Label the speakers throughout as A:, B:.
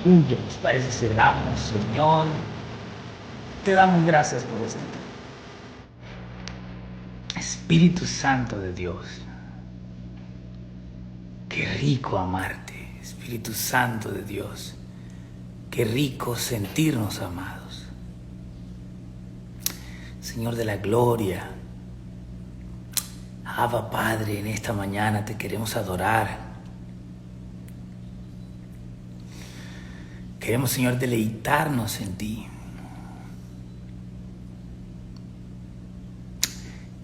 A: ¿Qué les parece si oramos, Señor? Te damos gracias por esto. Espíritu Santo de Dios, qué rico amarte. Espíritu Santo de Dios, qué rico sentirnos amados. Señor de la gloria, Abba Padre, en esta mañana te queremos adorar. Queremos, Señor, deleitarnos en ti.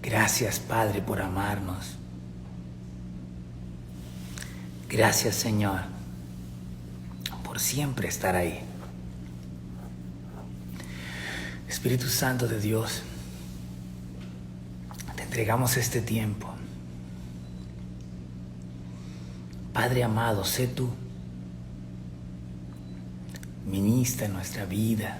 A: Gracias, Padre, por amarnos. Gracias, Señor, por siempre estar ahí. Espíritu Santo de Dios, te entregamos este tiempo. Padre amado, sé tú. Ministra en nuestra vida.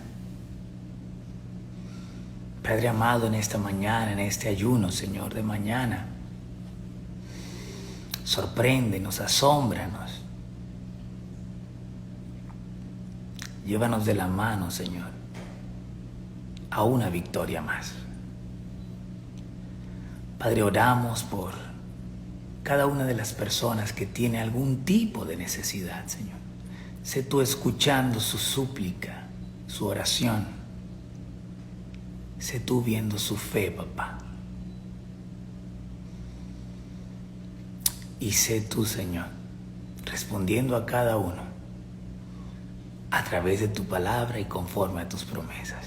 A: Padre amado, en esta mañana, en este ayuno, Señor, de mañana, sorpréndenos, asómbranos. Llévanos de la mano, Señor, a una victoria más. Padre, oramos por cada una de las personas que tiene algún tipo de necesidad, Señor. Sé tú escuchando su súplica, su oración. Sé tú viendo su fe, papá. Y sé tú, Señor, respondiendo a cada uno a través de tu palabra y conforme a tus promesas.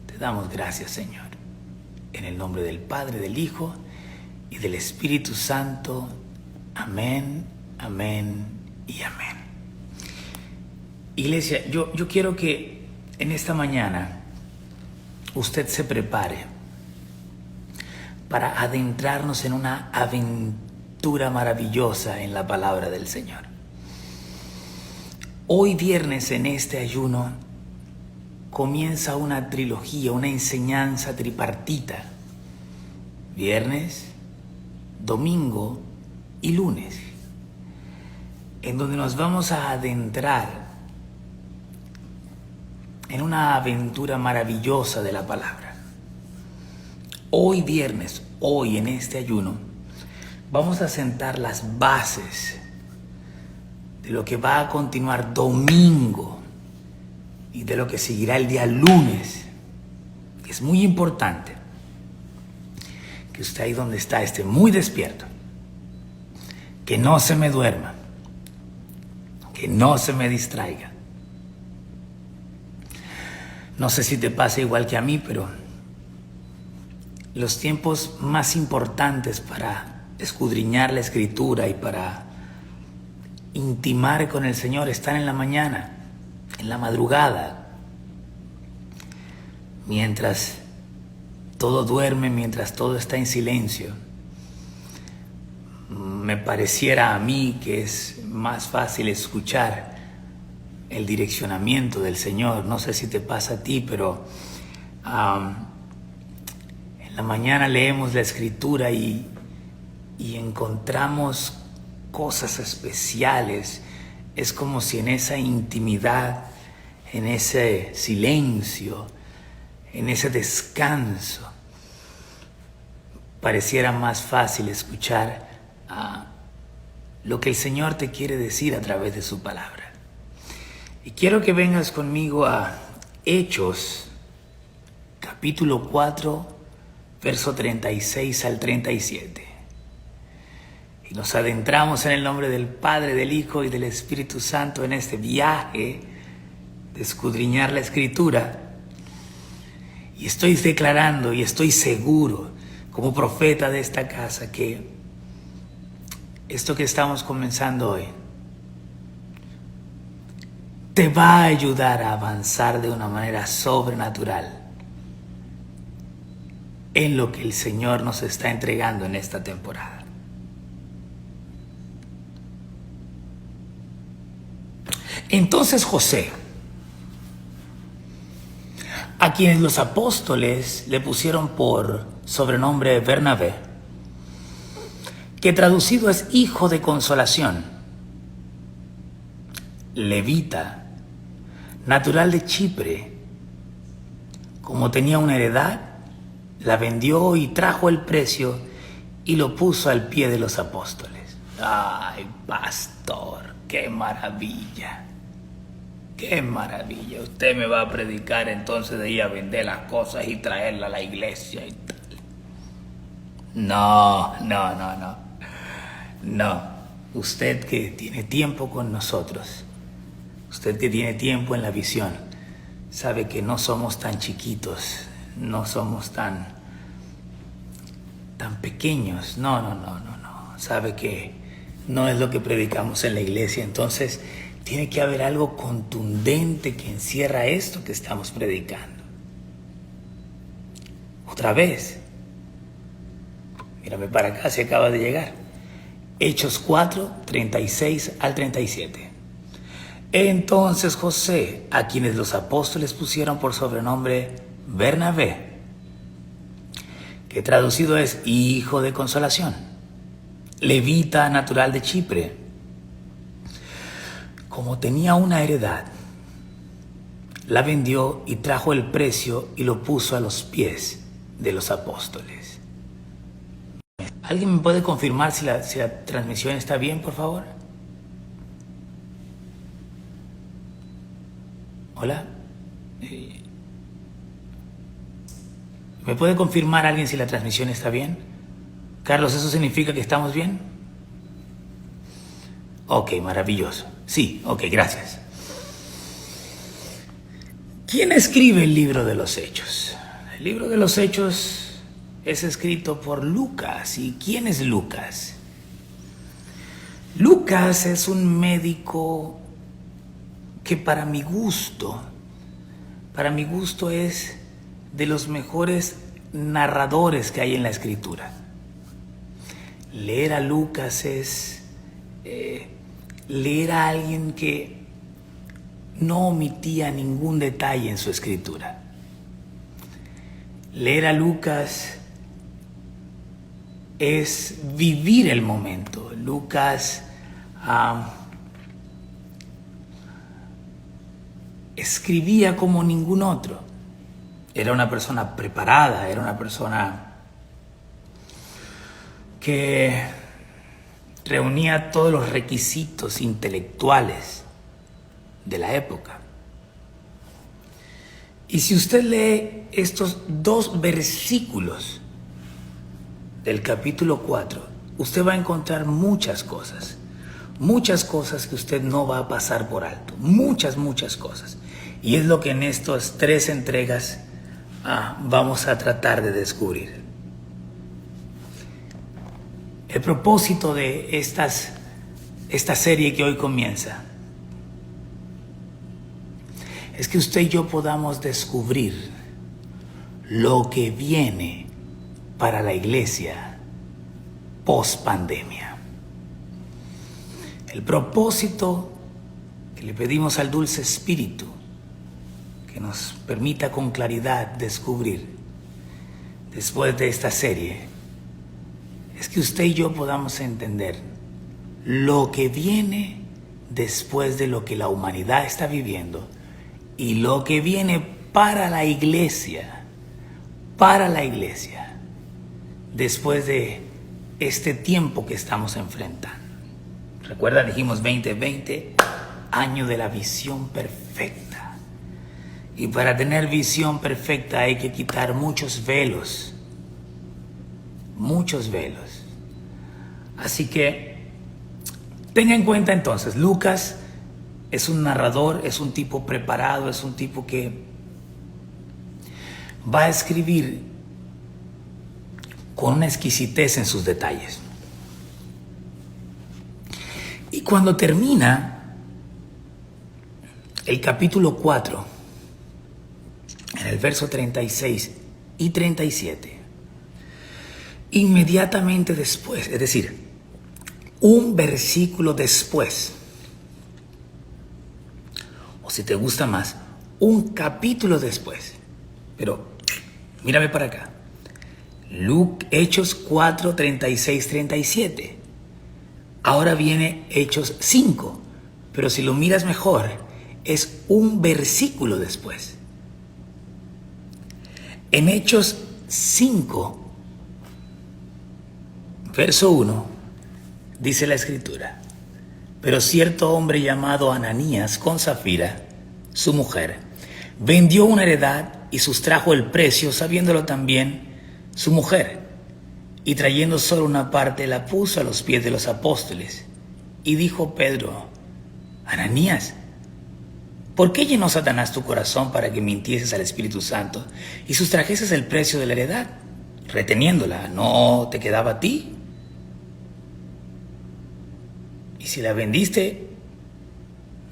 A: Te damos gracias, Señor, en el nombre del Padre, del Hijo y del Espíritu Santo. Amén, amén y amén. Iglesia, yo quiero que en esta mañana usted se prepare para adentrarnos en una aventura maravillosa en la palabra del Señor. Hoy viernes, en este ayuno, comienza una trilogía, una enseñanza tripartita. Viernes, domingo y lunes, en donde nos vamos a adentrar en una aventura maravillosa de la palabra. Hoy viernes, hoy en este ayuno, vamos a sentar las bases de lo que va a continuar domingo y de lo que seguirá el día lunes. Es muy importante que usted ahí donde está esté muy despierto, que no se me duerma, que no se me distraiga. No sé si te pasa igual que a mí, pero los tiempos más importantes para escudriñar la Escritura y para intimar con el Señor están en la mañana, en la madrugada, mientras todo duerme, mientras todo está en silencio. Me pareciera a mí que es más fácil escuchar el direccionamiento del Señor. No sé si te pasa a ti, pero en la mañana leemos la Escritura y encontramos cosas especiales. Es como si en esa intimidad, en ese silencio, en ese descanso, pareciera más fácil escuchar lo que el Señor te quiere decir a través de su palabra. Y quiero que vengas conmigo a Hechos, capítulo 4, verso 36 al 37. Y nos adentramos en el nombre del Padre, del Hijo y del Espíritu Santo en este viaje de escudriñar la Escritura. Y estoy declarando y estoy seguro, como profeta de esta casa, que esto que estamos comenzando hoy te va a ayudar a avanzar de una manera sobrenatural en lo que el Señor nos está entregando en esta temporada. Entonces José, a quienes los apóstoles le pusieron por sobrenombre Bernabé, que traducido es hijo de consolación, levita, natural de Chipre, como tenía una heredad, la vendió y trajo el precio y lo puso al pie de los apóstoles. ¡Ay, pastor! ¡Qué maravilla! ¡Qué maravilla! Usted me va a predicar entonces de ir a vender las cosas y traerlas a la iglesia y tal. No. No. Usted que tiene tiempo con nosotros, usted que tiene tiempo en la visión, sabe que no somos tan chiquitos, no somos tan pequeños. No. Sabe que no es lo que predicamos en la iglesia. Entonces, tiene que haber algo contundente que encierra esto que estamos predicando. Otra vez. Mírame para acá si acaba de llegar. Hechos 4, 36 al 37. Entonces José, a quienes los apóstoles pusieron por sobrenombre Bernabé, que traducido es hijo de consolación, levita natural de Chipre, como tenía una heredad, la vendió y trajo el precio y lo puso a los pies de los apóstoles. ¿Alguien me puede confirmar si la transmisión está bien, por favor? Hola. ¿Me puede confirmar alguien si la transmisión está bien? Carlos, ¿eso significa que estamos bien? Ok, maravilloso. Sí, ok, gracias. ¿Quién escribe el libro de los Hechos? El libro de los Hechos es escrito por Lucas. ¿Y quién es Lucas? Lucas es un médico que para mi gusto es de los mejores narradores que hay en la Escritura. Leer a Lucas es leer a alguien que no omitía ningún detalle en su escritura. Leer a Lucas es vivir el momento. Lucas escribía como ningún otro. Era una persona preparada, era una persona que reunía todos los requisitos intelectuales de la época. Y si usted lee estos 2 versículos del capítulo 4, usted va a encontrar muchas cosas que usted no va a pasar por alto, muchas cosas. Y es lo que en estas 3 entregas vamos a tratar de descubrir. El propósito de esta serie que hoy comienza es que usted y yo podamos descubrir lo que viene para la iglesia post pandemia. El propósito que le pedimos al dulce Espíritu que nos permita con claridad descubrir después de esta serie es que usted y yo podamos entender lo que viene después de lo que la humanidad está viviendo y lo que viene para la iglesia después de este tiempo que estamos enfrentando. Recuerda, dijimos 2020, año de la visión perfecta. Y para tener visión perfecta hay que quitar muchos velos. Así que tenga en cuenta entonces, Lucas es un narrador, es un tipo preparado, es un tipo que va a escribir con una exquisitez en sus detalles. Y cuando termina el capítulo 4, en el verso 36 y 37, inmediatamente después, es decir, un versículo después, o si te gusta más, un capítulo después, pero mírame para acá, Hechos 4, 36, 37, ahora viene Hechos 5, pero si lo miras mejor, es un versículo después. En Hechos 5, verso 1, dice la Escritura: pero cierto hombre llamado Ananías con Zafira, su mujer, vendió una heredad y sustrajo el precio, sabiéndolo también su mujer, y trayendo solo una parte la puso a los pies de los apóstoles. Y dijo Pedro: Ananías, ¿por qué llenó Satanás tu corazón para que mintieses al Espíritu Santo y sustrajeses el precio de la heredad, reteniéndola? ¿No te quedaba a ti? Y si la vendiste,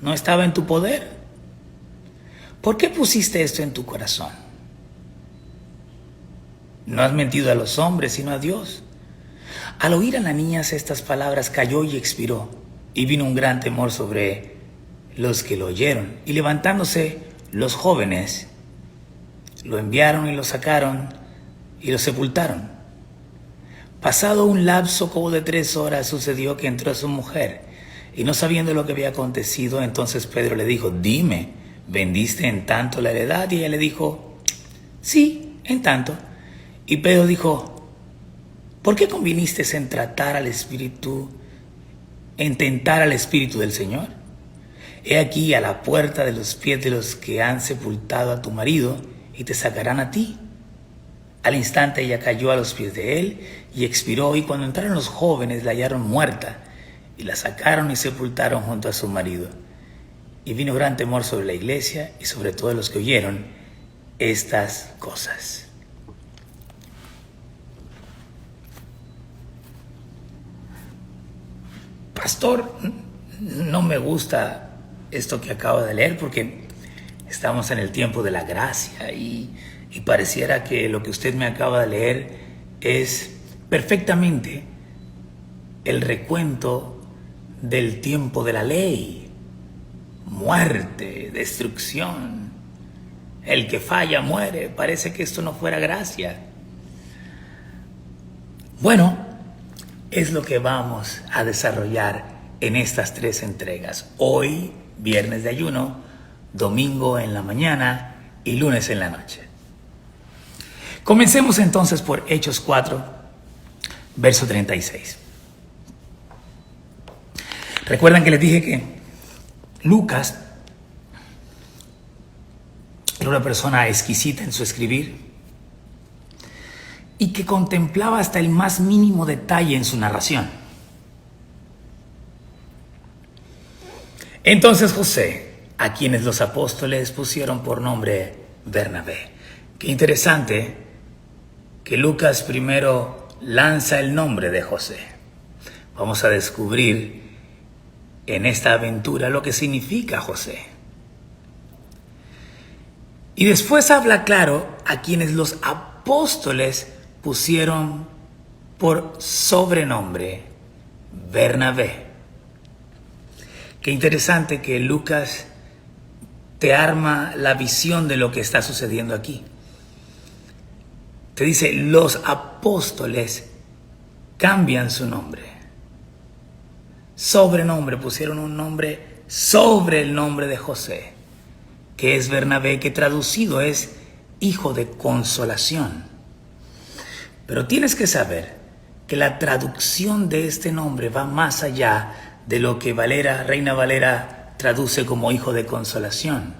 A: ¿no estaba en tu poder? ¿Por qué pusiste esto en tu corazón? No has mentido a los hombres, sino a Dios. Al oír Ananías estas palabras, cayó y expiró, y vino un gran temor sobre los que lo oyeron. Y levantándose los jóvenes, lo enviaron y lo sacaron y lo sepultaron. Pasado un lapso como de 3 horas, sucedió que entró su mujer, y no sabiendo lo que había acontecido, entonces Pedro le dijo: dime, ¿vendiste en tanto la heredad? Y ella le dijo: sí, en tanto. Y Pedro dijo: ¿por qué conviniste en tentar al Espíritu del Señor? He aquí a la puerta de los pies de los que han sepultado a tu marido, y te sacarán a ti. Al instante ella cayó a los pies de él y expiró, y cuando entraron los jóvenes la hallaron muerta, y la sacaron y sepultaron junto a su marido. Y vino gran temor sobre la iglesia y sobre todos los que oyeron estas cosas. Pastor, no me gusta esto que acabo de leer, porque estamos en el tiempo de la gracia y pareciera que lo que usted me acaba de leer es perfectamente el recuento del tiempo de la ley: muerte, destrucción, el que falla muere. Parece que esto no fuera gracia. Bueno, es lo que vamos a desarrollar en estas 3 entregas. Hoy, viernes de ayuno, domingo en la mañana y lunes en la noche. Comencemos entonces por Hechos 4, verso 36. Recuerdan que les dije que Lucas era una persona exquisita en su escribir y que contemplaba hasta el más mínimo detalle en su narración. Entonces José, a quienes los apóstoles pusieron por nombre Bernabé. Qué interesante que Lucas primero lanza el nombre de José. Vamos a descubrir en esta aventura lo que significa José. Y después habla claro a quienes los apóstoles pusieron por sobrenombre Bernabé. Qué interesante que Lucas te arma la visión de lo que está sucediendo aquí. Te dice: los apóstoles cambian su nombre. Sobrenombre, pusieron un nombre sobre el nombre de José, que es Bernabé, que traducido es hijo de consolación. Pero tienes que saber que la traducción de este nombre va más allá de lo que Reina Valera traduce como hijo de consolación.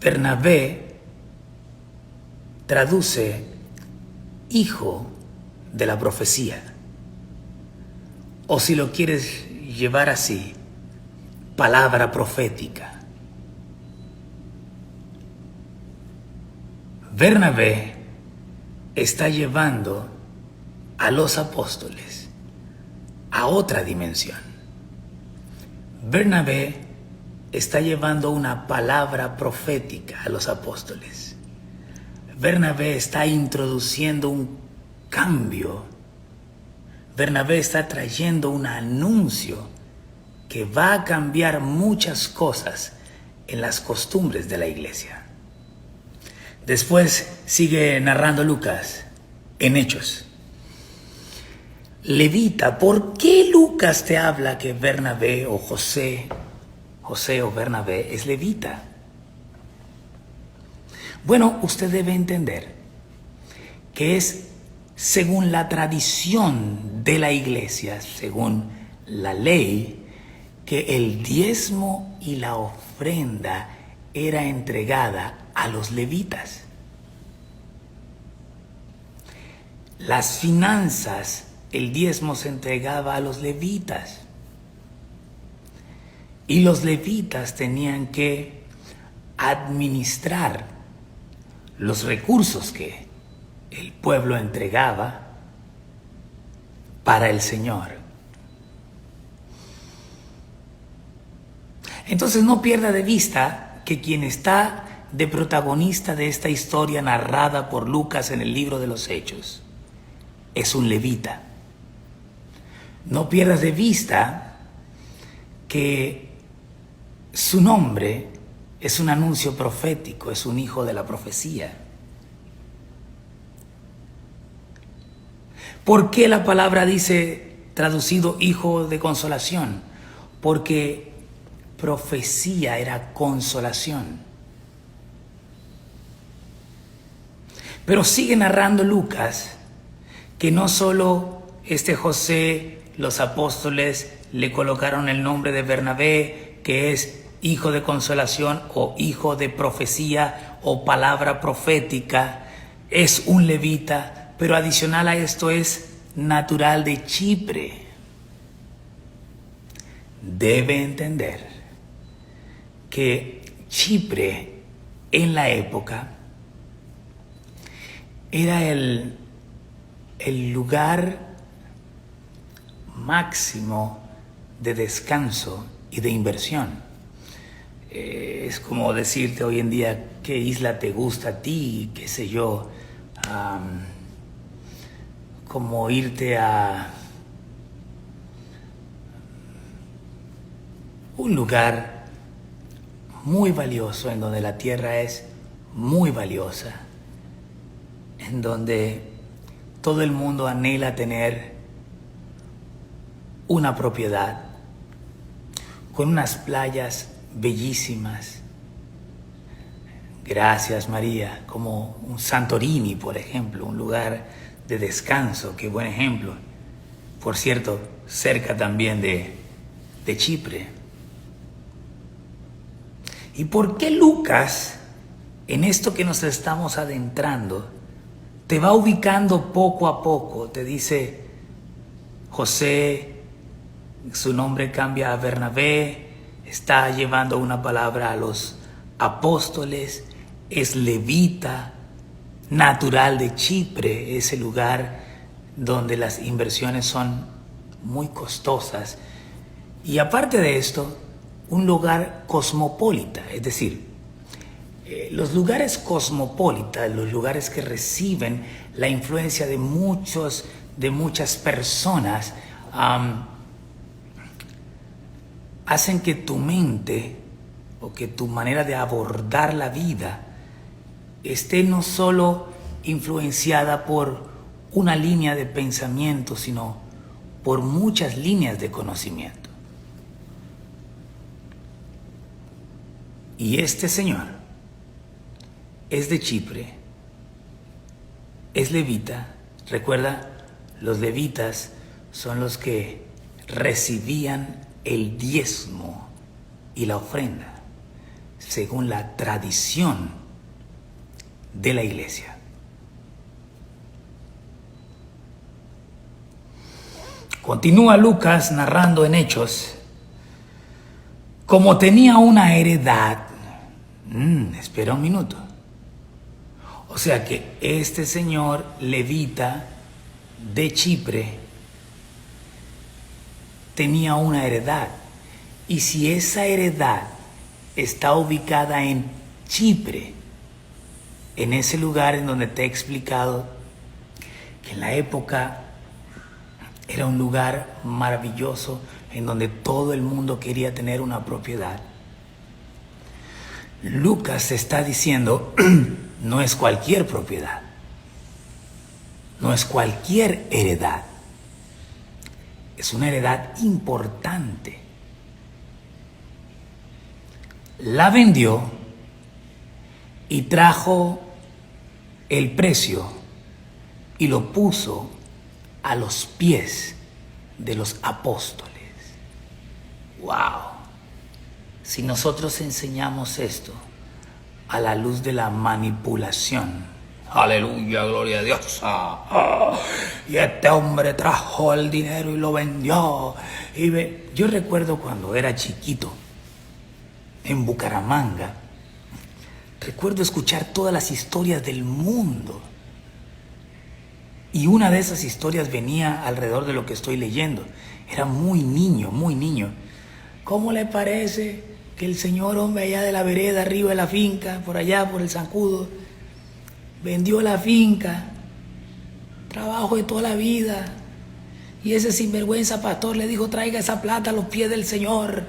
A: Bernabé traduce hijo de la profecía. O si lo quieres llevar así, palabra profética. Bernabé está llevando a los apóstoles a otra dimensión. Bernabé está llevando una palabra profética a los apóstoles. Bernabé está introduciendo un cambio. Bernabé está trayendo un anuncio que va a cambiar muchas cosas en las costumbres de la iglesia. Después sigue narrando Lucas en Hechos. levita. ¿Por qué Lucas te habla que Bernabé o José o Bernabé es levita? Bueno, usted debe entender que es según la tradición de la iglesia, según la ley, que el diezmo y la ofrenda era entregada a los levitas. Las finanzas, el diezmo se entregaba a los levitas. Y los levitas tenían que administrar los recursos que el pueblo entregaba para el Señor. Entonces no pierda de vista que quien está de protagonista de esta historia narrada por Lucas en el libro de los Hechos es un levita. No pierdas de vista que su nombre es un anuncio profético, es un hijo de la profecía. ¿Por qué la palabra dice traducido hijo de consolación? Porque profecía era consolación. Pero sigue narrando Lucas que no solo este José, los apóstoles le colocaron el nombre de Bernabé, que es hijo de consolación o hijo de profecía o palabra profética, es un levita, pero adicional a esto es natural de Chipre. Debe entender que Chipre en la época era el lugar máximo de descanso y de inversión. Es como decirte hoy en día qué isla te gusta a ti, qué sé yo, como irte a un lugar muy valioso, en donde la tierra es muy valiosa, en donde todo el mundo anhela tener una propiedad con unas playas bellísimas. Gracias, María. Como un Santorini, por ejemplo, un lugar de descanso. Qué buen ejemplo. Por cierto, cerca también de Chipre. ¿Y por qué Lucas, en esto que nos estamos adentrando, te va ubicando poco a poco? Te dice José, su nombre cambia a Bernabé, está llevando una palabra a los apóstoles, es levita, natural de Chipre, ese lugar donde las inversiones son muy costosas. Y aparte de esto, un lugar cosmopolita, es decir, los lugares cosmopolitas, los lugares que reciben la influencia de muchas personas, hacen que tu mente o que tu manera de abordar la vida esté no solo influenciada por una línea de pensamiento, sino por muchas líneas de conocimiento. Y este señor es de Chipre, es levita. Recuerda, los levitas son los que recibían el diezmo y la ofrenda según la tradición de la iglesia. Continúa Lucas narrando en Hechos, como tenía una heredad. Espera un minuto. O sea que este señor levita de Chipre tenía una heredad. Y si esa heredad está ubicada en Chipre, en ese lugar en donde te he explicado que en la época era un lugar maravilloso, en donde todo el mundo quería tener una propiedad, Lucas está diciendo, no es cualquier propiedad, no es cualquier heredad, Es una heredad importante. La vendió y trajo el precio y lo puso a los pies de los apóstoles. ¡Wow! Si nosotros enseñamos esto a la luz de la manipulación, aleluya, gloria a Dios. Y este hombre trajo el dinero y lo vendió. Yo recuerdo cuando era chiquito, en Bucaramanga, recuerdo escuchar todas las historias del mundo. Y una de esas historias venía alrededor de lo que estoy leyendo. Era muy niño, muy niño. ¿Cómo le parece que el señor, hombre, allá de la vereda, arriba de la finca, por allá, por el zancudo, vendió la finca, trabajo de toda la vida, y ese sinvergüenza pastor le dijo: traiga esa plata a los pies del Señor,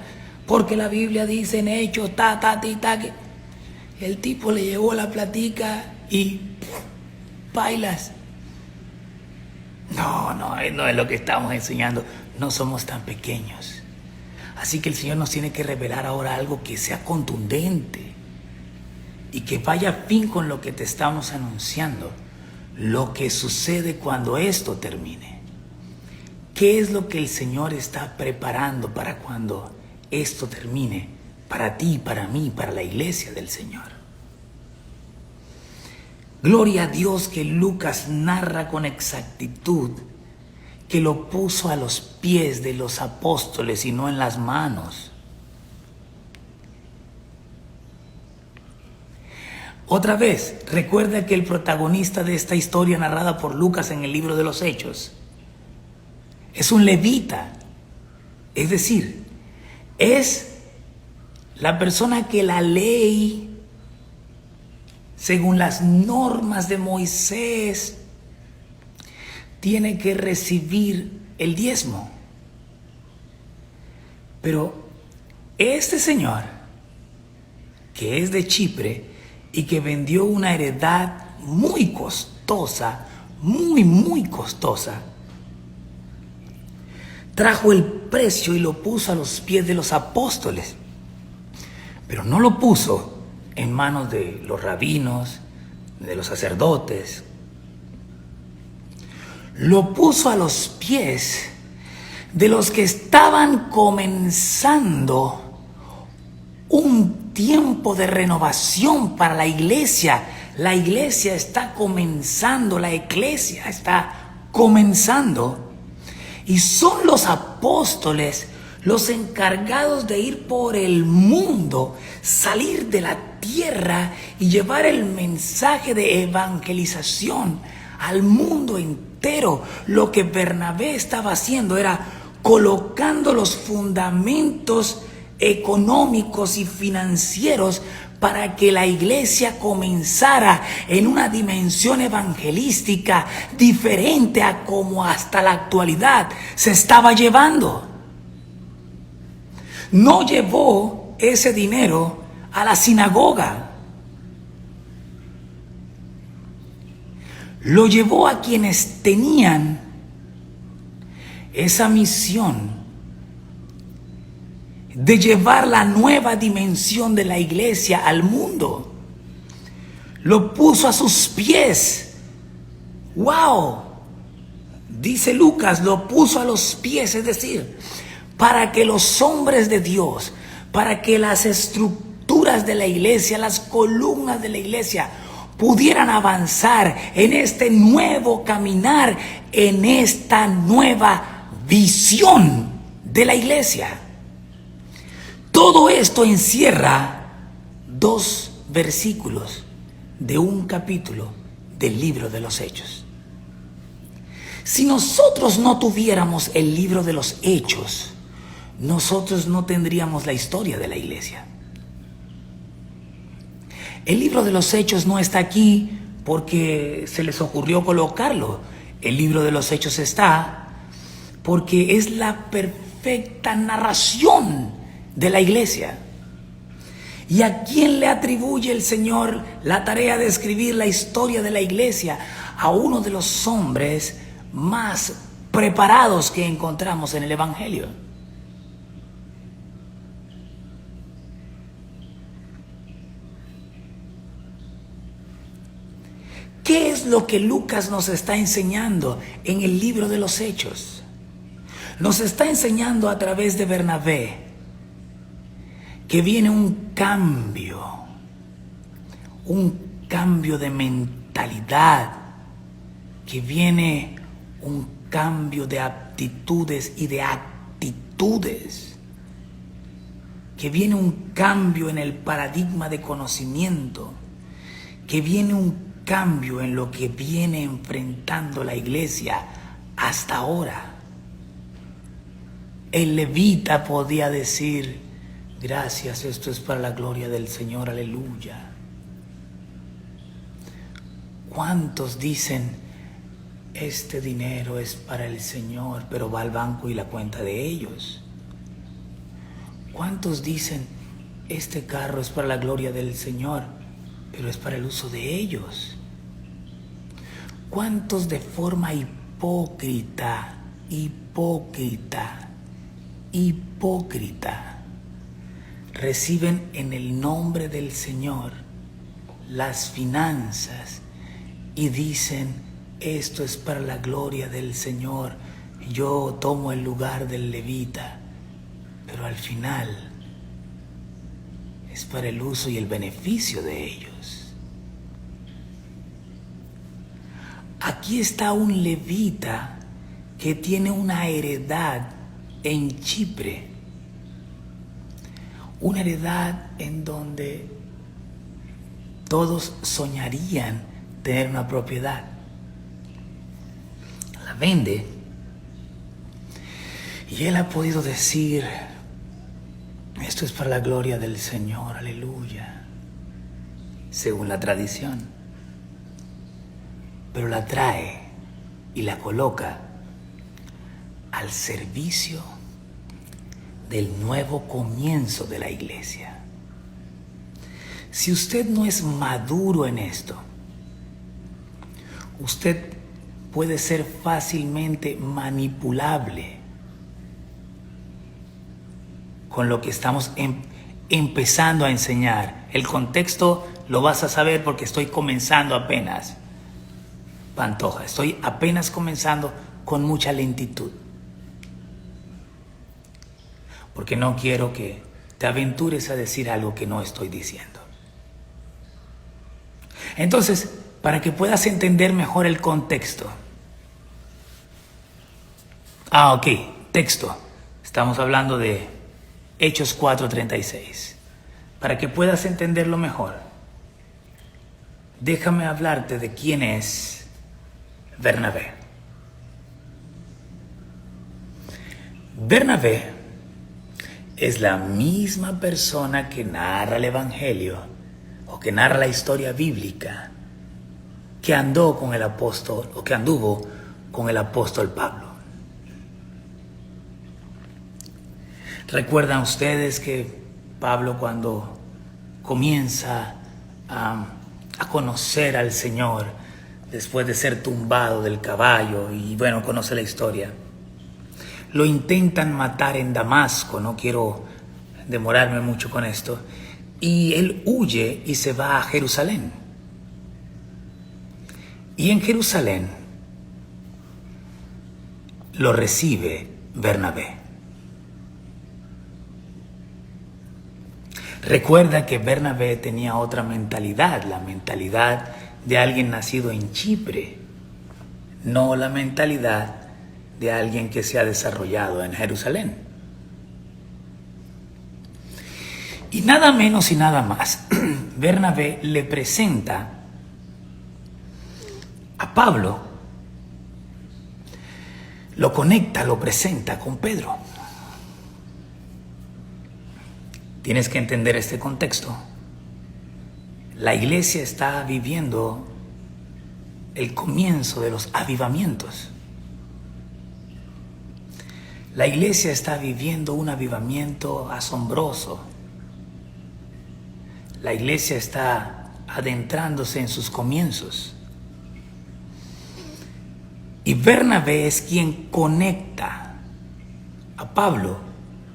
A: porque la Biblia dice en Hechos, que el tipo le llevó la platica y bailas? No es lo que estamos enseñando. No somos tan pequeños. Así que el Señor nos tiene que revelar ahora algo que sea contundente y que vaya a fin con lo que te estamos anunciando. Lo que sucede cuando esto termine. ¿Qué es lo que el Señor está preparando para cuando esto termine? Para ti, para mí, para la iglesia del Señor. Gloria a Dios que Lucas narra con exactitud que lo puso a los pies de los apóstoles y no en las manos. Otra vez, recuerda que el protagonista de esta historia narrada por Lucas en el libro de los Hechos es un levita, es decir, es la persona que la ley, según las normas de Moisés, tiene que recibir el diezmo. Pero este señor, que es de Chipre y que vendió una heredad muy costosa, muy costosa, trajo el precio y lo puso a los pies de los apóstoles. Pero no lo puso en manos de los rabinos, de los sacerdotes. Lo puso a los pies de los que estaban comenzando un tiempo de renovación para la iglesia. La iglesia está comenzando, la iglesia está comenzando. Y son los apóstoles los encargados de ir por el mundo, salir de la tierra y llevar el mensaje de evangelización al mundo entero. Lo que Bernabé estaba haciendo era colocando los fundamentos económicos y financieros para que la iglesia comenzara en una dimensión evangelística diferente a como hasta la actualidad se estaba llevando. No llevó ese dinero a la sinagoga. Lo llevó a quienes tenían esa misión de llevar la nueva dimensión de la iglesia al mundo. Lo puso a sus pies. ¡Wow! Dice Lucas, lo puso a los pies, es decir, para que los hombres de Dios, para que las estructuras de la iglesia, las columnas de la iglesia pudieran avanzar en este nuevo caminar, en esta nueva visión de la iglesia. Todo esto encierra 2 versículos de un capítulo del libro de los Hechos. Si nosotros no tuviéramos el libro de los Hechos, nosotros no tendríamos la historia de la iglesia. El libro de los Hechos no está aquí porque se les ocurrió colocarlo. El libro de los Hechos está porque es la perfecta narración de la iglesia. ¿Y a quién le atribuye el Señor la tarea de escribir la historia de la iglesia? A uno de los hombres más preparados que encontramos en el Evangelio. ¿Qué es lo que Lucas nos está enseñando en el libro de los Hechos? Nos está enseñando a través de Bernabé que viene un cambio de mentalidad, que viene un cambio de aptitudes y de actitudes, que viene un cambio en el paradigma de conocimiento, que viene un cambio en lo que viene enfrentando la iglesia hasta ahora. El levita podía decir: gracias, esto es para la gloria del Señor, aleluya. ¿Cuántos dicen: este dinero es para el Señor, pero va al banco y la cuenta de ellos? ¿Cuántos dicen: este carro es para la gloria del Señor, pero es para el uso de ellos? ¿Cuántos de forma hipócrita reciben en el nombre del Señor las finanzas y dicen: esto es para la gloria del Señor, yo tomo el lugar del levita, pero al final es para el uso y el beneficio de ellos? Aquí está un levita que tiene una heredad en Chipre, una heredad en donde todos soñarían tener una propiedad. La vende y él ha podido decir: esto es para la gloria del Señor, aleluya, según la tradición. Pero la trae y la coloca al servicio del nuevo comienzo de la iglesia. Si usted no es maduro en esto, usted puede ser fácilmente manipulable con lo que estamos empezando a enseñar. El contexto lo vas a saber porque estoy comenzando apenas. Pantoja, estoy apenas comenzando con mucha lentitud, porque no quiero que te aventures a decir algo que no estoy diciendo. Entonces, para que puedas entender mejor el contexto. Ok, texto. Estamos hablando de Hechos 4:36. Para que puedas entenderlo mejor, déjame hablarte de quién es Bernabé. Bernabé es la misma persona que narra el Evangelio o que narra la historia bíblica, que andó con el apóstol o que anduvo con el apóstol Pablo. ¿Recuerdan ustedes que Pablo, cuando comienza a conocer al Señor, después de ser tumbado del caballo, y bueno, conoce la historia, lo intentan matar en Damasco? No quiero demorarme mucho con esto. Y él huye y se va a Jerusalén. Y en Jerusalén lo recibe Bernabé. Recuerda que Bernabé tenía otra mentalidad, la mentalidad de alguien nacido en Chipre, no la mentalidad de alguien que se ha desarrollado en Jerusalén. Y nada menos y nada más, Bernabé le presenta a Pablo, lo conecta, lo presenta con Pedro. Tienes que entender este contexto. La iglesia está viviendo el comienzo de los avivamientos. La iglesia está viviendo un avivamiento asombroso. La iglesia está adentrándose en sus comienzos. Y Bernabé es quien conecta a Pablo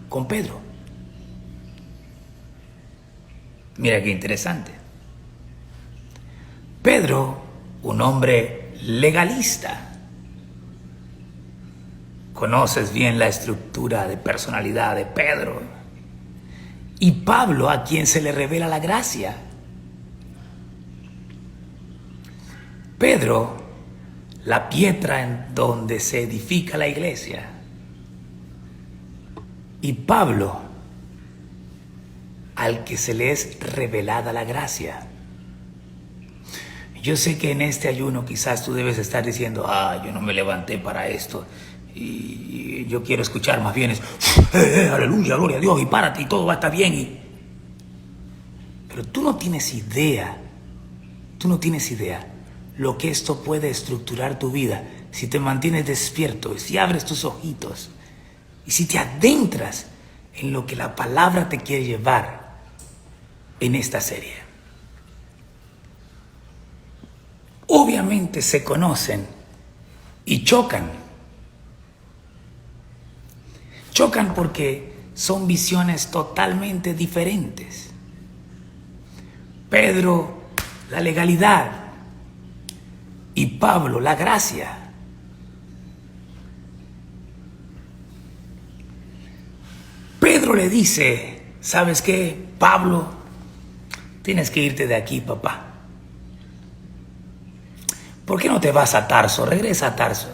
A: con Pedro. Mira qué interesante. Pedro, un hombre legalista. Conoces bien la estructura de personalidad de Pedro. Y Pablo, a quien se le revela la gracia. Pedro, la piedra en donde se edifica la iglesia. Y Pablo, al que se le es revelada la gracia. Yo sé que en este ayuno quizás tú debes estar diciendo, yo no me levanté para esto. Y yo quiero escuchar más bien es, aleluya, gloria a Dios, y párate y todo va a estar bien. Pero tú no tienes idea lo que esto puede estructurar tu vida si te mantienes despierto, si abres tus ojitos y si te adentras en lo que la palabra te quiere llevar en esta serie. Obviamente se conocen y chocan. Chocan porque son visiones totalmente diferentes. Pedro, la legalidad, y Pablo, la gracia. Pedro le dice, ¿sabes qué, Pablo? Tienes que irte de aquí, papá. ¿Por qué no te vas a Tarso? Regresa a Tarso.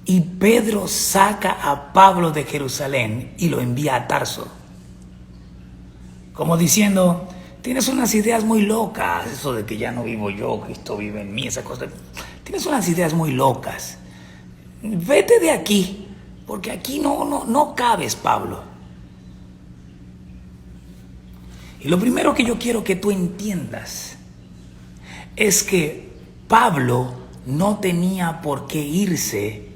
A: Y Pedro saca a Pablo de Jerusalén y lo envía a Tarso. Como diciendo, tienes unas ideas muy locas, eso de que ya no vivo yo, Cristo vive en mí, esa cosa. Tienes unas ideas muy locas. Vete de aquí, porque aquí no cabes, Pablo. Y lo primero que yo quiero que tú entiendas es que Pablo no tenía por qué irse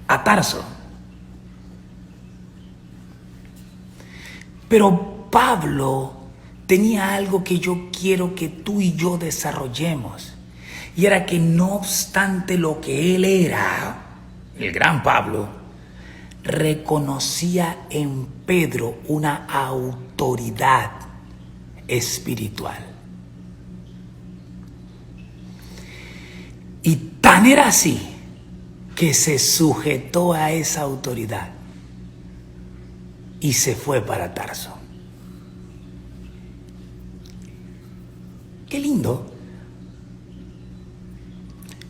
A: a Tarso. Pero Pablo tenía algo que yo quiero que tú y yo desarrollemos. Y era que no obstante lo que él era, el gran Pablo, reconocía en Pedro una autoridad espiritual. Y tan era así que se sujetó a esa autoridad y se fue para Tarso. Qué lindo,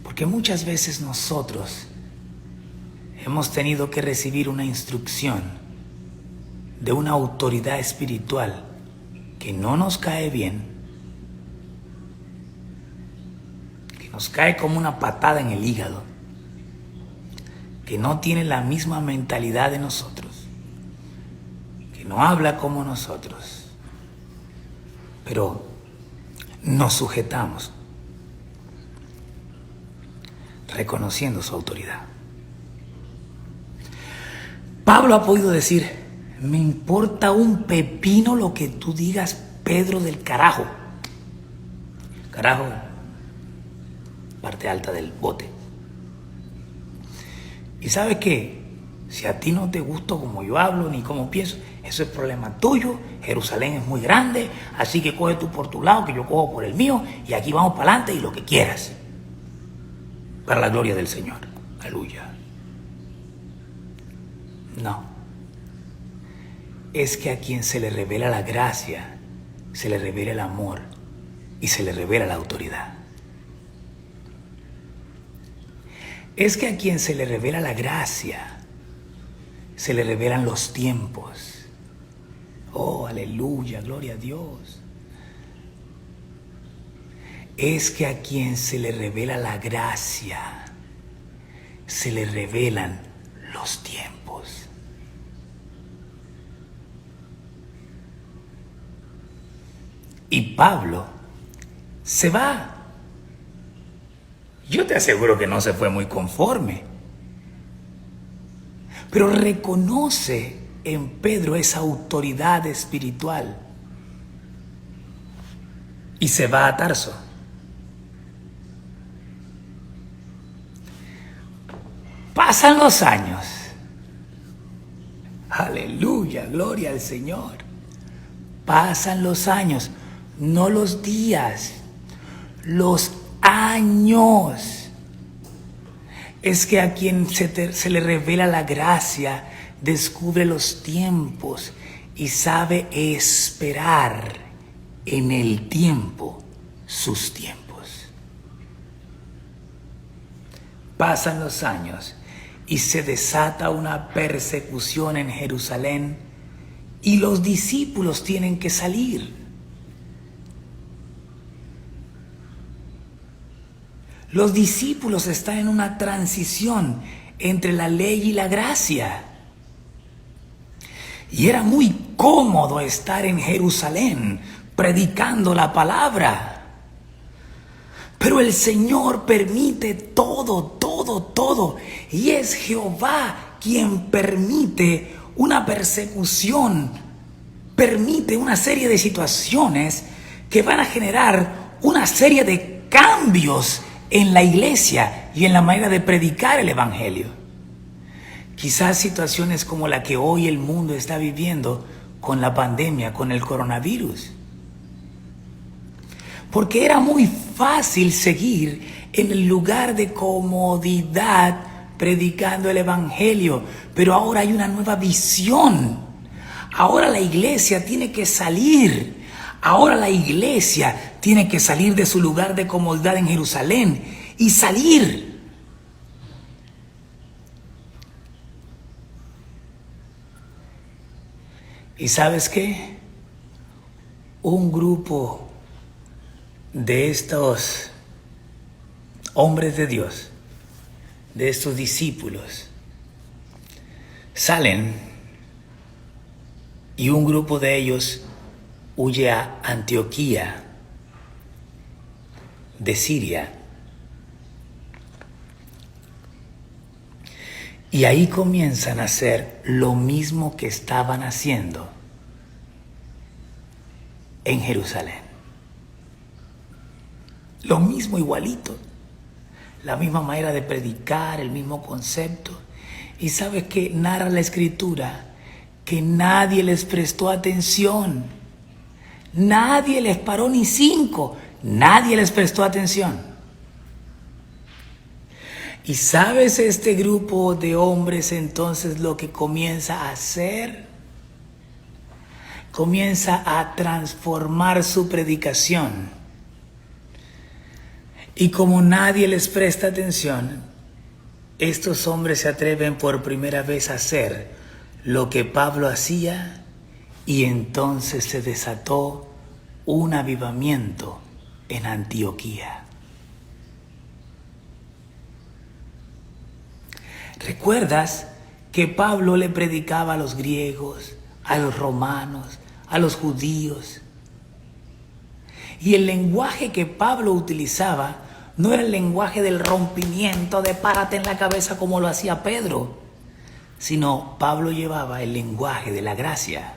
A: porque muchas veces nosotros hemos tenido que recibir una instrucción de una autoridad espiritual que no nos cae bien, que nos cae como una patada en el hígado, que no tiene la misma mentalidad de nosotros, que no habla como nosotros, pero nos sujetamos, reconociendo su autoridad. Pablo ha podido decir, me importa un pepino lo que tú digas, Pedro del carajo. Carajo, parte alta del bote. ¿Y sabes qué? Si a ti no te gusta como yo hablo ni como pienso, eso es problema tuyo. Jerusalén es muy grande, así que coge tú por tu lado, que yo cojo por el mío, y aquí vamos para adelante y lo que quieras. Para la gloria del Señor. Aleluya. No. Es que a quien se le revela la gracia, se le revela el amor y se le revela la autoridad. Es que a quien se le revela la gracia, se le revelan los tiempos. Oh, aleluya, gloria a Dios. Es que a quien se le revela la gracia, se le revelan los tiempos. Y Pablo se va. Yo te aseguro que no se fue muy conforme, pero reconoce en Pedro esa autoridad espiritual y se va a Tarso. Pasan los años. Aleluya, gloria al Señor. Pasan los años, no los días, los años. Es que a quien se le revela la gracia, descubre los tiempos y sabe esperar en el tiempo sus tiempos. Pasan los años y se desata una persecución en Jerusalén y los discípulos tienen que salir. Los discípulos están en una transición entre la ley y la gracia. Y era muy cómodo estar en Jerusalén predicando la palabra. Pero el Señor permite todo. Y es Jehová quien permite una persecución, permite una serie de situaciones que van a generar una serie de cambios en la iglesia y en la manera de predicar el evangelio. Quizás situaciones como la que hoy el mundo está viviendo con la pandemia, con el coronavirus. Porque era muy fácil seguir en el lugar de comodidad predicando el evangelio, pero ahora hay una nueva visión. Ahora la iglesia tiene que salir. Ahora la iglesia tiene que salir de su lugar de comodidad en Jerusalén y salir. ¿Y sabes qué? Un grupo de estos hombres de Dios, de estos discípulos, salen y un grupo de ellos huye a Antioquía de Siria. Y ahí comienzan a hacer lo mismo que estaban haciendo en Jerusalén. Lo mismo, igualito. La misma manera de predicar, el mismo concepto. Y sabes que narra la Escritura que nadie les prestó atención. Nadie les paró ni 5. Nadie les prestó atención. Y sabes este grupo de hombres entonces lo que comienza a hacer. Comienza a transformar su predicación. Y como nadie les presta atención, estos hombres se atreven por primera vez a hacer lo que Pablo hacía y entonces se desató un avivamiento en Antioquía. ¿Recuerdas que Pablo le predicaba a los griegos, a los romanos, a los judíos? Y el lenguaje que Pablo utilizaba no era el lenguaje del rompimiento, de párate en la cabeza como lo hacía Pedro, sino Pablo llevaba el lenguaje de la gracia.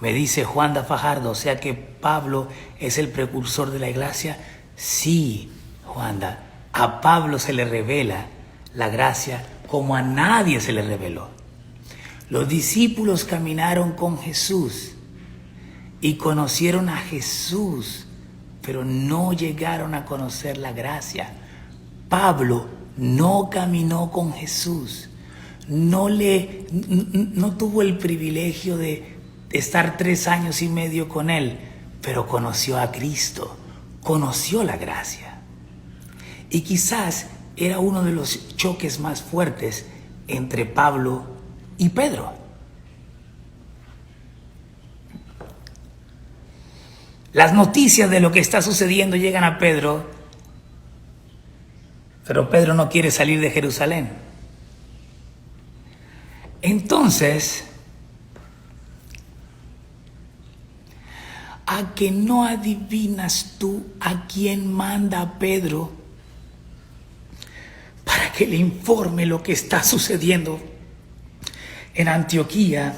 A: Me dice Juanda Fajardo, o sea que Pablo es el precursor de la gracia. Sí, Juanda, a Pablo se le revela la gracia como a nadie se le reveló. Los discípulos caminaron con Jesús y conocieron a Jesús, pero no llegaron a conocer la gracia. Pablo no caminó con Jesús, no tuvo el privilegio de estar 3 años y medio con él, pero conoció a Cristo, conoció la gracia. Y quizás era uno de los choques más fuertes entre Pablo y Pedro. Las noticias de lo que está sucediendo llegan a Pedro, pero Pedro no quiere salir de Jerusalén. Entonces, ¿a que no adivinas tú a quién manda a Pedro para que le informe lo que está sucediendo en Antioquía,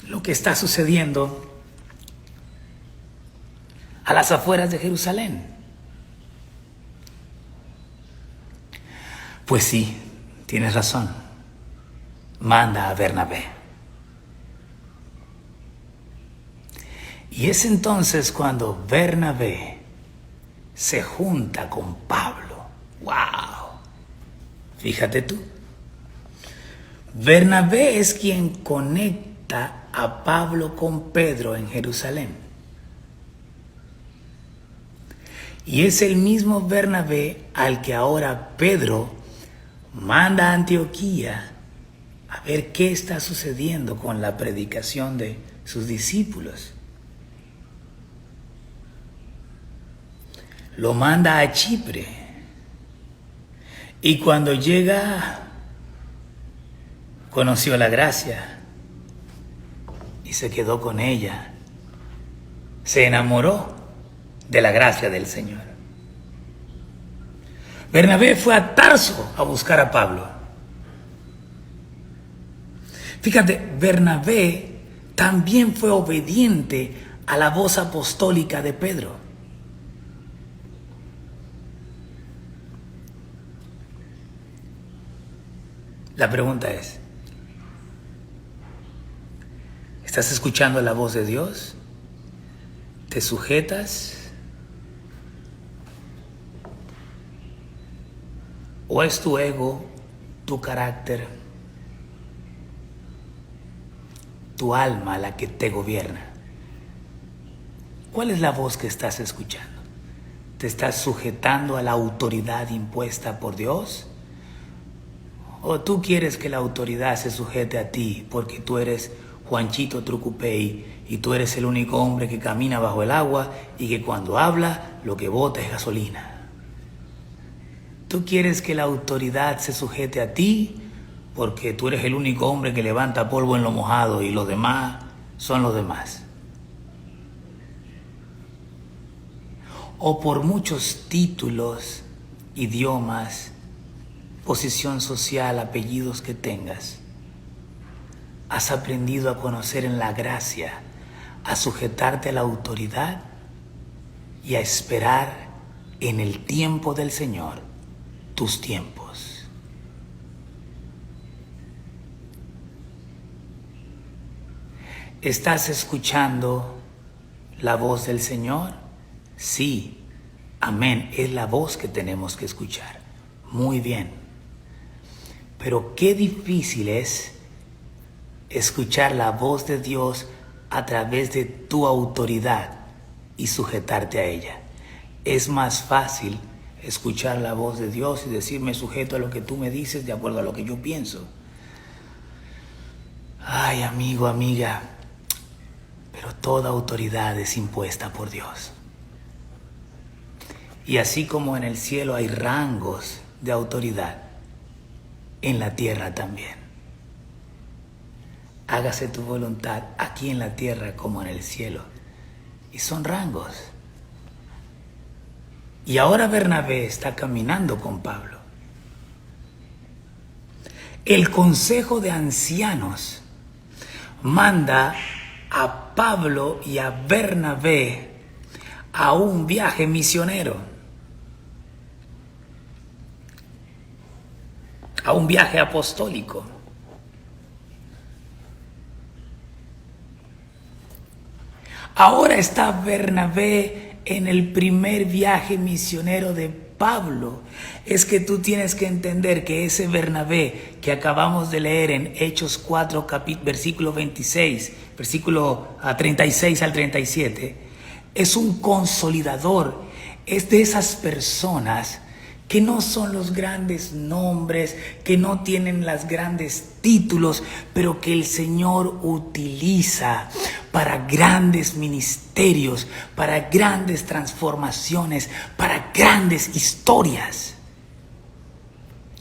A: lo que está sucediendo a las afueras de Jerusalén? Pues sí, tienes razón. Manda a Bernabé. Y es entonces cuando Bernabé se junta con Pablo. ¡Wow! Fíjate tú. Bernabé es quien conecta a Pablo con Pedro en Jerusalén. Y es el mismo Bernabé al que ahora Pedro manda a Antioquía a ver qué está sucediendo con la predicación de sus discípulos. Lo manda a Chipre. Y cuando llega, conoció la gracia y se quedó con ella. Se enamoró de la gracia del Señor. Bernabé fue a Tarso a buscar a Pablo. Fíjate, Bernabé también fue obediente a la voz apostólica de Pedro. La pregunta es, ¿estás escuchando la voz de Dios? ¿Te sujetas? ¿O es tu ego, tu carácter, tu alma la que te gobierna? ¿Cuál es la voz que estás escuchando? ¿Te estás sujetando a la autoridad impuesta por Dios? ¿O tú quieres que la autoridad se sujete a ti porque tú eres Juanchito Trucupey y tú eres el único hombre que camina bajo el agua y que cuando habla lo que bota es gasolina? ¿Tú quieres que la autoridad se sujete a ti porque tú eres el único hombre que levanta polvo en lo mojado y los demás son los demás? ¿O por muchos títulos, idiomas, posición social, apellidos que tengas, has aprendido a conocer en la gracia, a sujetarte a la autoridad y a esperar en el tiempo del Señor tus tiempos? ¿Estás escuchando la voz del Señor? Sí, amén, es la voz que tenemos que escuchar. Muy bien. Pero qué difícil es escuchar la voz de Dios a través de tu autoridad y sujetarte a ella. Es más fácil escuchar la voz de Dios y decir, me sujeto a lo que tú me dices de acuerdo a lo que yo pienso. Ay, amigo, amiga, pero toda autoridad es impuesta por Dios. Y así como en el cielo hay rangos de autoridad, en la tierra también. Hágase tu voluntad aquí en la tierra como en el cielo. Y son rangos. Y ahora Bernabé está caminando con Pablo. El Consejo de Ancianos manda a Pablo y a Bernabé a un viaje misionero, a un viaje apostólico. Ahora está Bernabé en el primer viaje misionero de Pablo. Es que tú tienes que entender que ese Bernabé que acabamos de leer en Hechos 4, versículo 26, versículo 36 al 37, es un consolidador, es de esas personas que no son los grandes nombres, que no tienen los grandes títulos, pero que el Señor utiliza para grandes ministerios, para grandes transformaciones, para grandes historias,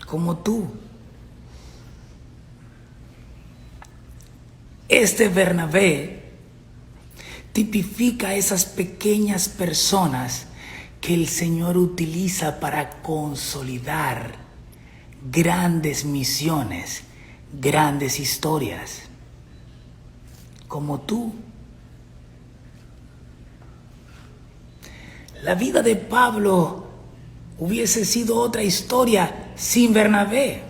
A: como tú. Este Bernabé tipifica a esas pequeñas personas que el Señor utiliza para consolidar grandes misiones, grandes historias, como tú. La vida de Pablo hubiese sido otra historia sin Bernabé.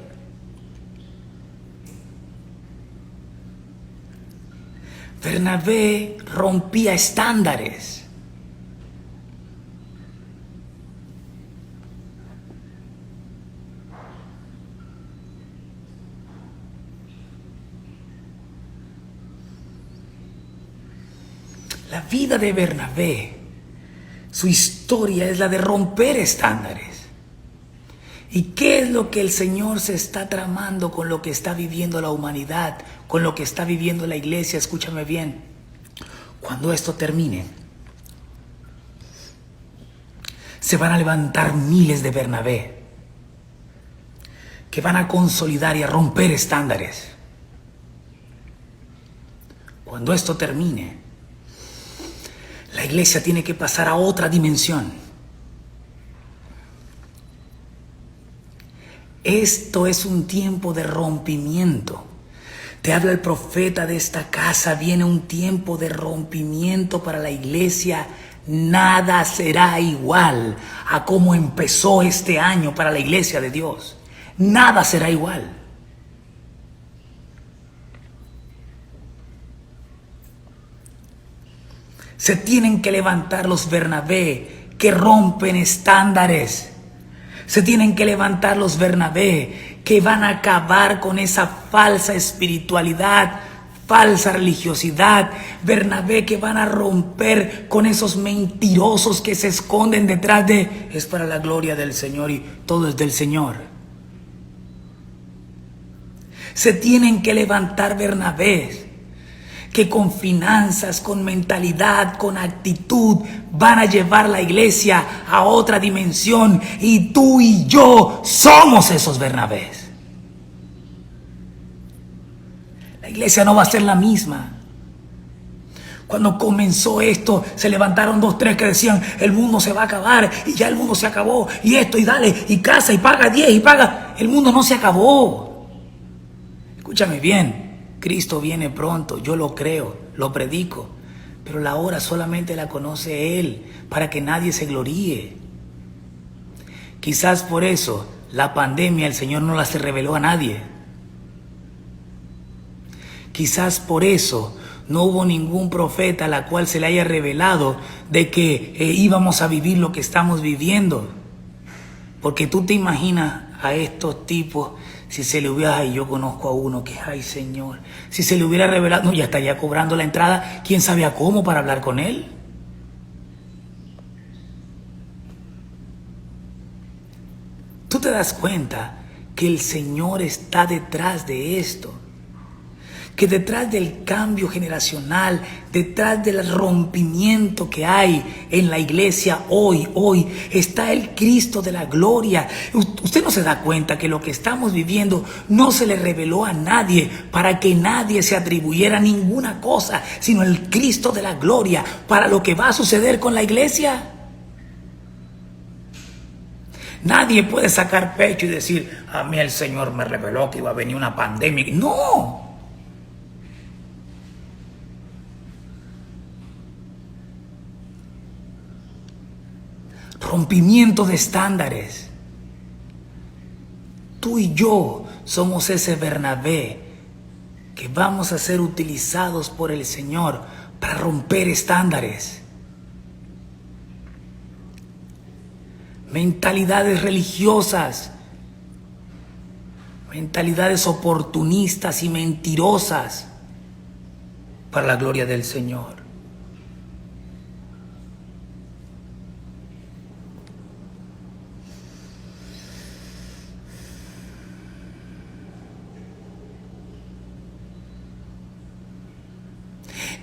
A: Bernabé rompía estándares. La vida de Bernabé, su historia es la de romper estándares. ¿Y qué es lo que el Señor se está tramando con lo que está viviendo la humanidad, con lo que está viviendo la iglesia? Escúchame bien. Cuando esto termine, se van a levantar miles de Bernabé que van a consolidar y a romper estándares. Cuando esto termine, la iglesia tiene que pasar a otra dimensión. Esto es un tiempo de rompimiento. Te habla el profeta de esta casa. Viene un tiempo de rompimiento para la iglesia. Nada será igual a cómo empezó este año para la iglesia de Dios. Nada será igual. Se tienen que levantar los Bernabé que rompen estándares. Se tienen que levantar los Bernabé que van a acabar con esa falsa espiritualidad, falsa religiosidad. Bernabé que van a romper con esos mentirosos que se esconden detrás de es para la gloria del Señor y todo es del Señor. Se tienen que levantar Bernabés que con finanzas, con mentalidad, con actitud van a llevar la iglesia a otra dimensión, y tú y yo somos esos Bernabés. La iglesia no va a ser la misma. Cuando comenzó esto, se levantaron 2, 3 que decían, el mundo se va a acabar, y ya el mundo se acabó, y esto, y dale, y casa, y paga 10, y paga. El mundo no se acabó. Escúchame bien. Cristo viene pronto, yo lo creo, lo predico, pero la hora solamente la conoce Él, para que nadie se gloríe. Quizás por eso la pandemia el Señor no la se reveló a nadie. Quizás por eso no hubo ningún profeta a la cual se le haya revelado de que íbamos a vivir lo que estamos viviendo. Porque tú te imaginas a estos tipos, si se le hubiera, ay, yo conozco a uno que, ay Señor, si se le hubiera revelado, no, ya estaría cobrando la entrada, quién sabe a cómo para hablar con él. Tú te das cuenta que el Señor está detrás de esto, que detrás del cambio generacional, detrás del rompimiento que hay en la iglesia hoy está el Cristo de la gloria. Usted no se da cuenta que lo que estamos viviendo no se le reveló a nadie para que nadie se atribuyera ninguna cosa, sino el Cristo de la gloria para lo que va a suceder con la iglesia. Nadie puede sacar pecho y decir, a mí el Señor me reveló que iba a venir una pandemia. No. Rompimiento de estándares. Tú y yo somos ese Bernabé que vamos a ser utilizados por el Señor para romper estándares. Mentalidades religiosas, mentalidades oportunistas y mentirosas para la gloria del Señor.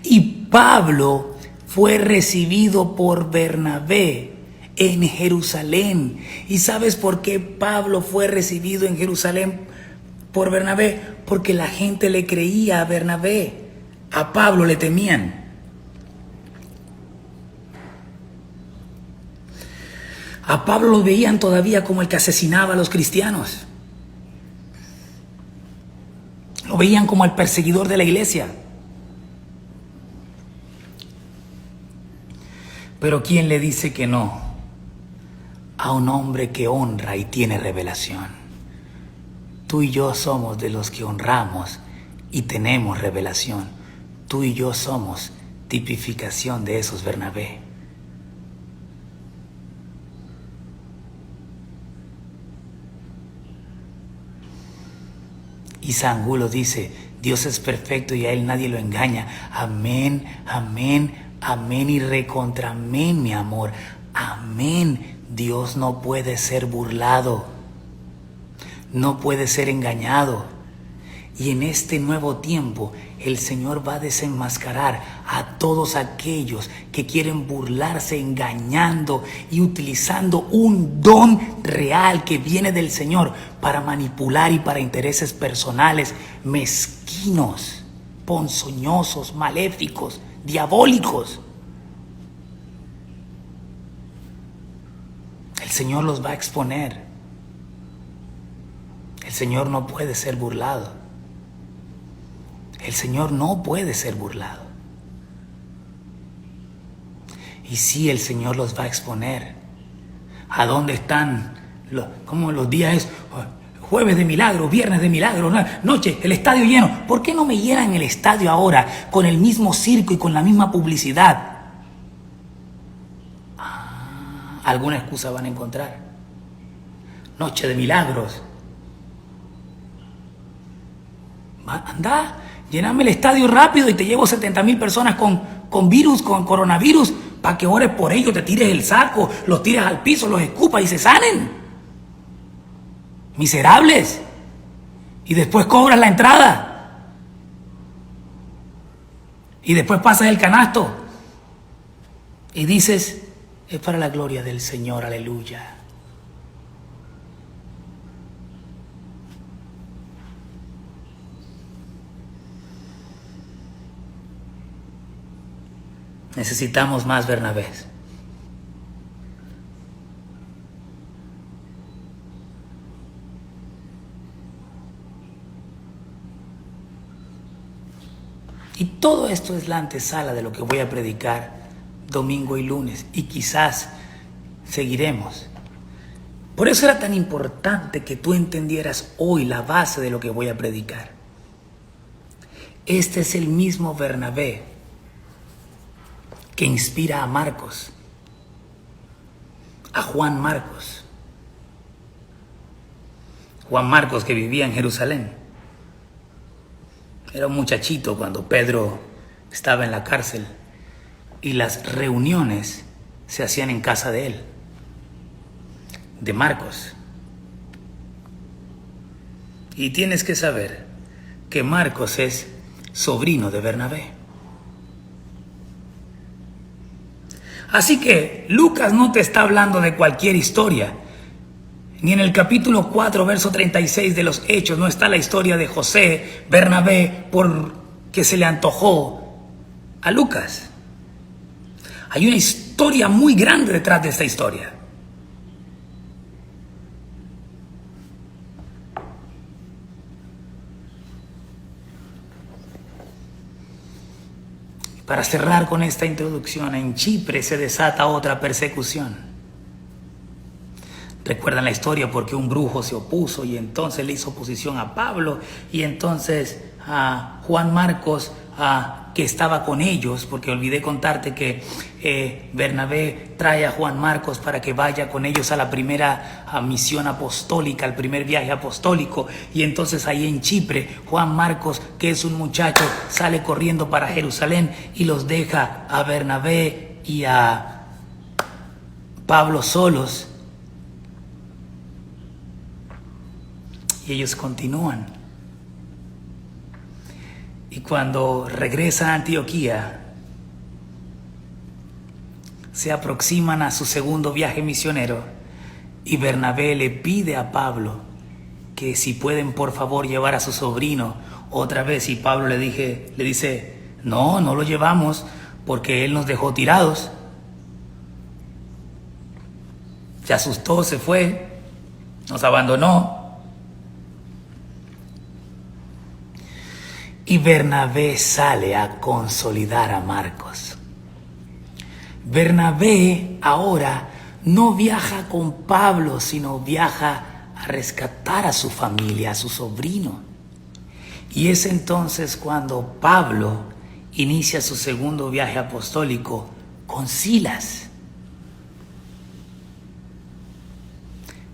A: Y Pablo fue recibido por Bernabé en Jerusalén. ¿Y sabes por qué Pablo fue recibido en Jerusalén por Bernabé? Porque la gente le creía a Bernabé. A Pablo le temían. A Pablo lo veían todavía como el que asesinaba a los cristianos. Lo veían como el perseguidor de la iglesia. Pero ¿quién le dice que no a un hombre que honra y tiene revelación? Tú y yo somos de los que honramos y tenemos revelación. Tú y yo somos tipificación de esos Bernabé. Y San Angulo dice, Dios es perfecto y a Él nadie lo engaña. Amén, amén, amén y recontra amén, mi amor. Amén. Dios no puede ser burlado. No puede ser engañado. Y en este nuevo tiempo, el Señor va a desenmascarar a todos aquellos que quieren burlarse, engañando y utilizando un don real que viene del Señor para manipular y para intereses personales mezquinos, ponzoñosos, maléficos, diabólicos. El Señor los va a exponer. El Señor no puede ser burlado. El Señor no puede ser burlado. Y sí, el Señor los va a exponer. ¿A dónde están? ¿Cómo los días es? Jueves de milagro, viernes de milagro, noche, el estadio lleno. ¿Por qué no me llenan el estadio ahora con el mismo circo y con la misma publicidad? Alguna excusa van a encontrar. Noche de milagros. Anda, lléname el estadio rápido y te llevo 70,000 personas con virus, con coronavirus, para que ores por ellos, te tires el saco, los tires al piso, los escupas y se sanen. Miserables. Y después cobras la entrada. Y después pasas el canasto. Y dices, es para la gloria del Señor, aleluya. Necesitamos más Bernabés. Y todo esto es la antesala de lo que voy a predicar domingo y lunes. Y quizás seguiremos. Por eso era tan importante que tú entendieras hoy la base de lo que voy a predicar. Este es el mismo Bernabé que inspira a Marcos, a Juan Marcos. Juan Marcos, que vivía en Jerusalén. Era un muchachito cuando Pedro estaba en la cárcel y las reuniones se hacían en casa de él, de Marcos. Y tienes que saber que Marcos es sobrino de Bernabé. Así que Lucas no te está hablando de cualquier historia. Ni en el capítulo 4, verso 36 de los Hechos no está la historia de José, Bernabé, porque se le antojó a Lucas. Hay una historia muy grande detrás de esta historia. Para cerrar con esta introducción, en Chipre se desata otra persecución. Recuerdan la historia porque un brujo se opuso y entonces le hizo oposición a Pablo y entonces a Juan Marcos, que estaba con ellos, porque olvidé contarte que Bernabé trae a Juan Marcos para que vaya con ellos a la primera misión apostólica, al primer viaje apostólico, y entonces ahí en Chipre, Juan Marcos, que es un muchacho, sale corriendo para Jerusalén y los deja a Bernabé y a Pablo solos, y ellos continúan. Y cuando regresan a Antioquía, se aproximan a su segundo viaje misionero y Bernabé le pide a Pablo que si pueden por favor llevar a su sobrino otra vez, y Pablo le dice, no lo llevamos porque él nos dejó tirados. Se asustó, se fue, nos abandonó. Y Bernabé sale a consolidar a Marcos. Bernabé ahora no viaja con Pablo, sino viaja a rescatar a su familia, a su sobrino. Y es entonces cuando Pablo inicia su segundo viaje apostólico con Silas.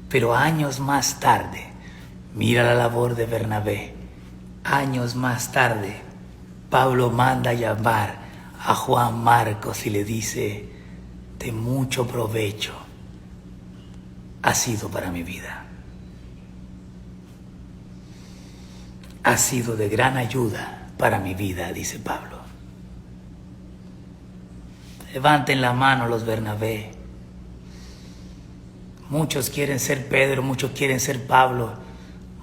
A: Pero años más tarde, mira la labor de Bernabé, años más tarde, Pablo manda a llamar a Juan Marcos y le dice: de mucho provecho ha sido para mi vida. Ha sido de gran ayuda para mi vida, dice Pablo. Levanten la mano los Bernabé. Muchos quieren ser Pedro, muchos quieren ser Pablo,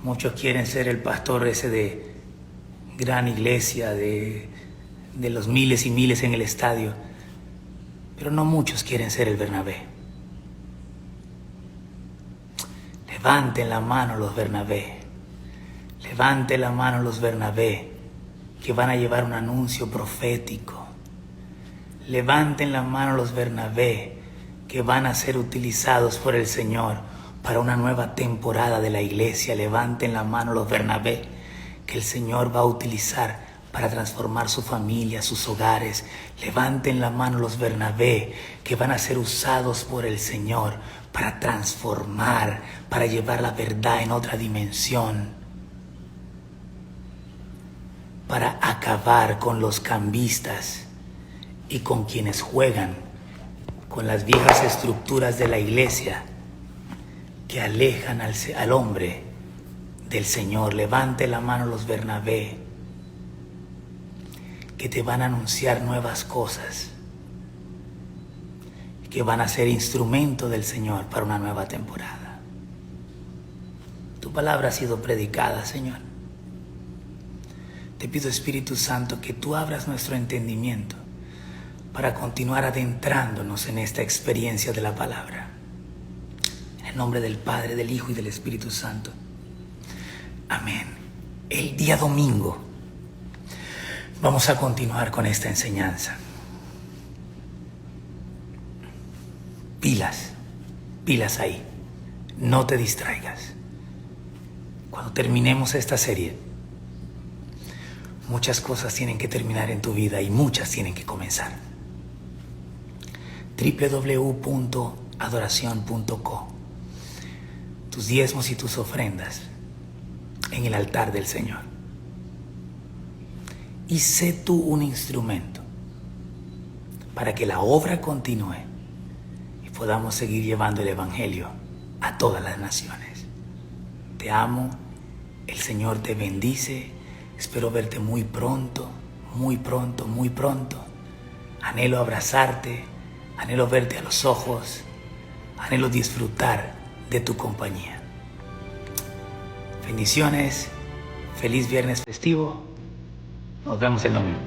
A: muchos quieren ser el pastor ese de gran iglesia, de los miles y miles en el estadio, pero no muchos quieren ser el Bernabé. Levanten la mano los Bernabé, levanten la mano los Bernabé, que van a llevar un anuncio profético. Levanten la mano los Bernabé, que van a ser utilizados por el Señor para una nueva temporada de la iglesia. Levanten la mano los Bernabé, que el Señor va a utilizar para transformar su familia, sus hogares. Levanten la mano los Bernabé, que van a ser usados por el Señor para transformar, para llevar la verdad en otra dimensión, para acabar con los cambistas y con quienes juegan con las viejas estructuras de la iglesia que alejan al hombre del Señor. Levante la mano los Bernabé, que te van a anunciar nuevas cosas, que van a ser instrumento del Señor para una nueva temporada. Tu palabra ha sido predicada, Señor. Te pido, Espíritu Santo, que tú abras nuestro entendimiento para continuar adentrándonos en esta experiencia de la palabra. En el nombre del Padre, del Hijo y del Espíritu Santo. Amén. El día domingo vamos a continuar con esta enseñanza. Pilas ahí. No te distraigas. Cuando terminemos esta serie, muchas cosas tienen que terminar en tu vida y muchas tienen que comenzar. www.adoracion.co. Tus diezmos y tus ofrendas en el altar del Señor. Y sé tú un instrumento para que la obra continúe y podamos seguir llevando el Evangelio a todas las naciones. Te amo, el Señor te bendice. Espero verte muy pronto, muy pronto, muy pronto. Anhelo abrazarte, anhelo verte a los ojos, anhelo disfrutar de tu compañía. Bendiciones, feliz viernes festivo. Nos vemos el domingo.